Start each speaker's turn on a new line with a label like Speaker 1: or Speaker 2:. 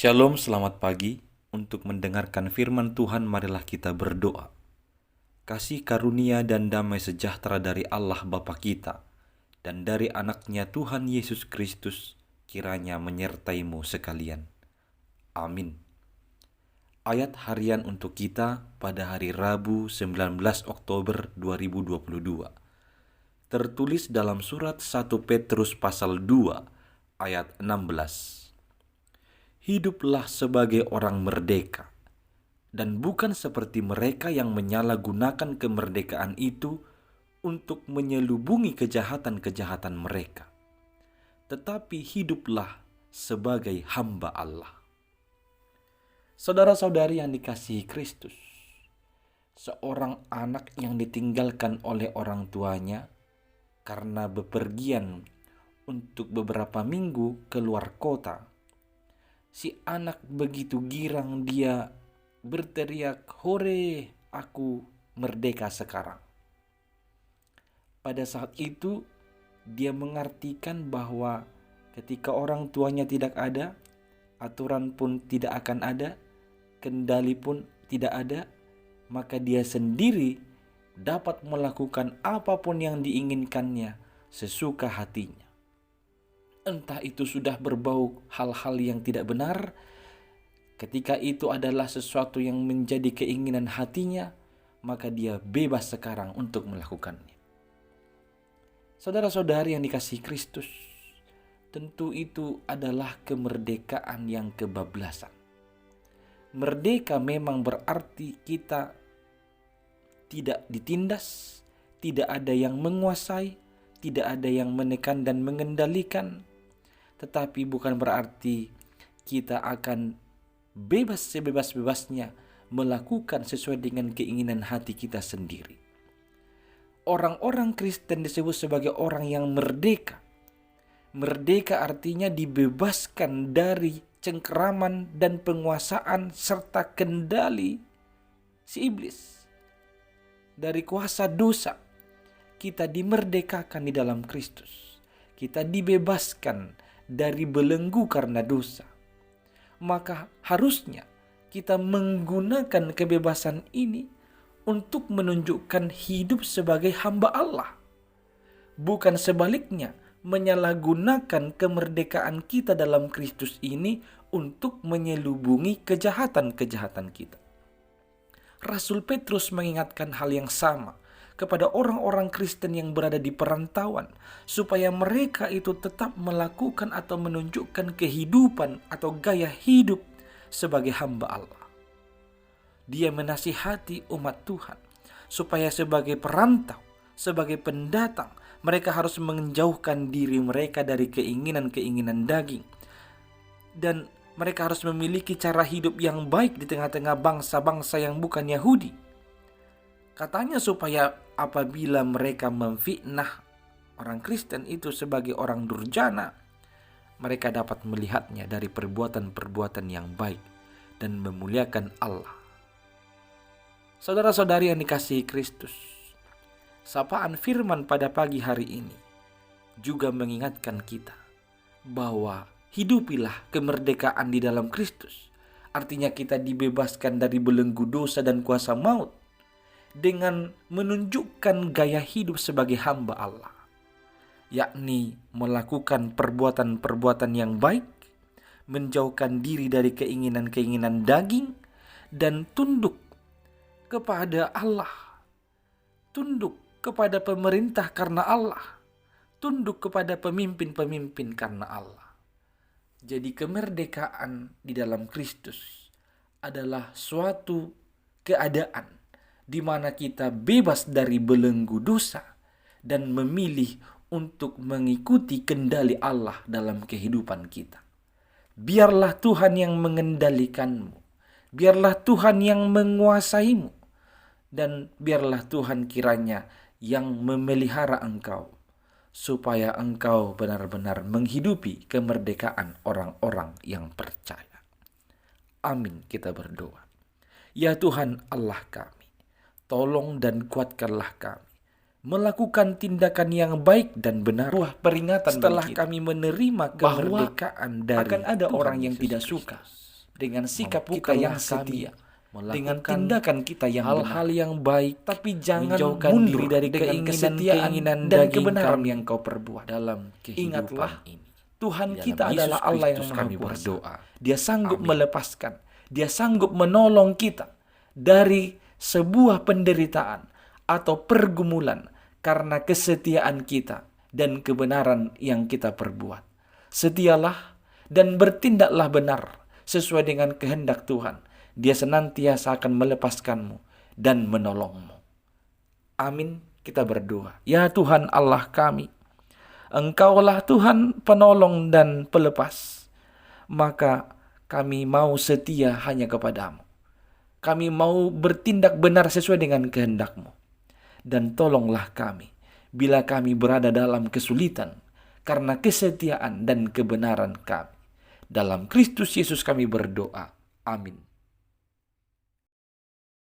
Speaker 1: Shalom, selamat pagi. Untuk mendengarkan firman Tuhan, marilah kita berdoa. Kasih karunia dan damai sejahtera dari Allah Bapa kita dan dari anaknya Tuhan Yesus Kristus kiranya menyertaimu sekalian. Amin. Ayat harian untuk kita pada hari Rabu 19 Oktober 2022. Tertulis dalam surat 1 Petrus pasal 2 ayat 16. Hiduplah sebagai orang merdeka, dan bukan seperti mereka yang menyalahgunakan kemerdekaan itu untuk menyelubungi kejahatan-kejahatan mereka. Tetapi hiduplah sebagai hamba Allah. Saudara-saudari yang dikasihi Kristus, seorang anak yang ditinggalkan oleh orang tuanya karena bepergian untuk beberapa minggu keluar kota. Si anak begitu girang, dia berteriak, "Hore, aku merdeka sekarang." Pada saat itu, dia mengartikan bahwa ketika orang tuanya tidak ada, aturan pun tidak akan ada, kendali pun tidak ada, maka dia sendiri dapat melakukan apapun yang diinginkannya sesuka hatinya. Entah itu sudah berbau hal-hal yang tidak benar, ketika itu adalah sesuatu yang menjadi keinginan hatinya, maka dia bebas sekarang untuk melakukannya. Saudara-saudari yang dikasihi Kristus, tentu itu adalah kemerdekaan yang kebablasan. Merdeka memang berarti kita tidak ditindas, tidak ada yang menguasai, tidak ada yang menekan dan mengendalikan. Tetapi bukan berarti kita akan bebas sebebas-bebasnya melakukan sesuai dengan keinginan hati kita sendiri. Orang-orang Kristen disebut sebagai orang yang merdeka. Merdeka artinya dibebaskan dari cengkeraman dan penguasaan serta kendali si iblis. Dari kuasa dosa, kita dimerdekakan di dalam Kristus. Kita dibebaskan dari belenggu karena dosa. Maka harusnya kita menggunakan kebebasan ini untuk menunjukkan hidup sebagai hamba Allah. Bukan sebaliknya, menyalahgunakan kemerdekaan kita dalam Kristus ini untuk menyelubungi kejahatan-kejahatan kita. Rasul Petrus mengingatkan hal yang sama kepada orang-orang Kristen yang berada di perantauan, supaya mereka itu tetap melakukan atau menunjukkan kehidupan atau gaya hidup sebagai hamba Allah. Dia menasihati umat Tuhan supaya sebagai perantau, sebagai pendatang, mereka harus menjauhkan diri mereka dari keinginan-keinginan daging, dan mereka harus memiliki cara hidup yang baik di tengah-tengah bangsa-bangsa yang bukan Yahudi. Katanya supaya apabila mereka memfitnah orang Kristen itu sebagai orang durjana, mereka dapat melihatnya dari perbuatan-perbuatan yang baik dan memuliakan Allah. Saudara-saudari yang dikasihi Kristus, sapaan firman pada pagi hari ini juga mengingatkan kita bahwa hidupilah kemerdekaan di dalam Kristus. Artinya kita dibebaskan dari belenggu dosa dan kuasa maut dengan menunjukkan gaya hidup sebagai hamba Allah, yakni melakukan perbuatan-perbuatan yang baik, menjauhkan diri dari keinginan-keinginan daging, dan tunduk kepada Allah, tunduk kepada pemerintah karena Allah, tunduk kepada pemimpin-pemimpin karena Allah. Jadi kemerdekaan di dalam Kristus adalah suatu keadaan di mana kita bebas dari belenggu dosa dan memilih untuk mengikuti kendali Allah dalam kehidupan kita. Biarlah Tuhan yang mengendalikanmu, biarlah Tuhan yang menguasaimu, dan biarlah Tuhan kiranya yang memelihara engkau, supaya engkau benar-benar menghidupi kemerdekaan orang-orang yang percaya. Amin, kita berdoa. Ya Tuhan Allah kami, tolong dan kuatkanlah kami melakukan tindakan yang baik dan benar. Wah, peringatan setelah kami menerima kemerdekaan dari akan ada Tuhan orang yang Yesus tidak suka. dengan sikap kita yang setia, dengan tindakan kita yang
Speaker 2: hal-hal yang baik,
Speaker 1: tapi jangan
Speaker 2: menjauhkan
Speaker 1: mundur
Speaker 2: diri dari
Speaker 1: dengan
Speaker 2: keinginan
Speaker 1: dan
Speaker 2: daging
Speaker 1: kebenaran
Speaker 2: kami
Speaker 1: yang kau perbuat.
Speaker 2: dalam kehidupan
Speaker 1: Ingatlah,
Speaker 2: ini.
Speaker 1: Tuhan
Speaker 2: Di dalam
Speaker 1: kita
Speaker 2: Yesus
Speaker 1: adalah Allah yang
Speaker 2: Kristus
Speaker 1: Maha
Speaker 2: kami
Speaker 1: Kuasa.
Speaker 2: berdoa.
Speaker 1: Dia sanggup
Speaker 2: Amin.
Speaker 1: melepaskan, Dia sanggup menolong kita dari sebuah penderitaan atau pergumulan karena kesetiaan kita dan kebenaran yang kita perbuat. Setialah dan bertindaklah benar sesuai dengan kehendak Tuhan. Dia senantiasa akan melepaskanmu dan menolongmu. Amin. Kita berdoa. Ya Tuhan Allah kami, Engkaulah Tuhan penolong dan pelepas. Maka kami mau setia hanya kepadamu. Kami mau bertindak benar sesuai dengan kehendak-Mu. Dan tolonglah kami bila kami berada dalam kesulitan karena kesetiaan dan kebenaran kami. Dalam Kristus Yesus kami berdoa. Amin.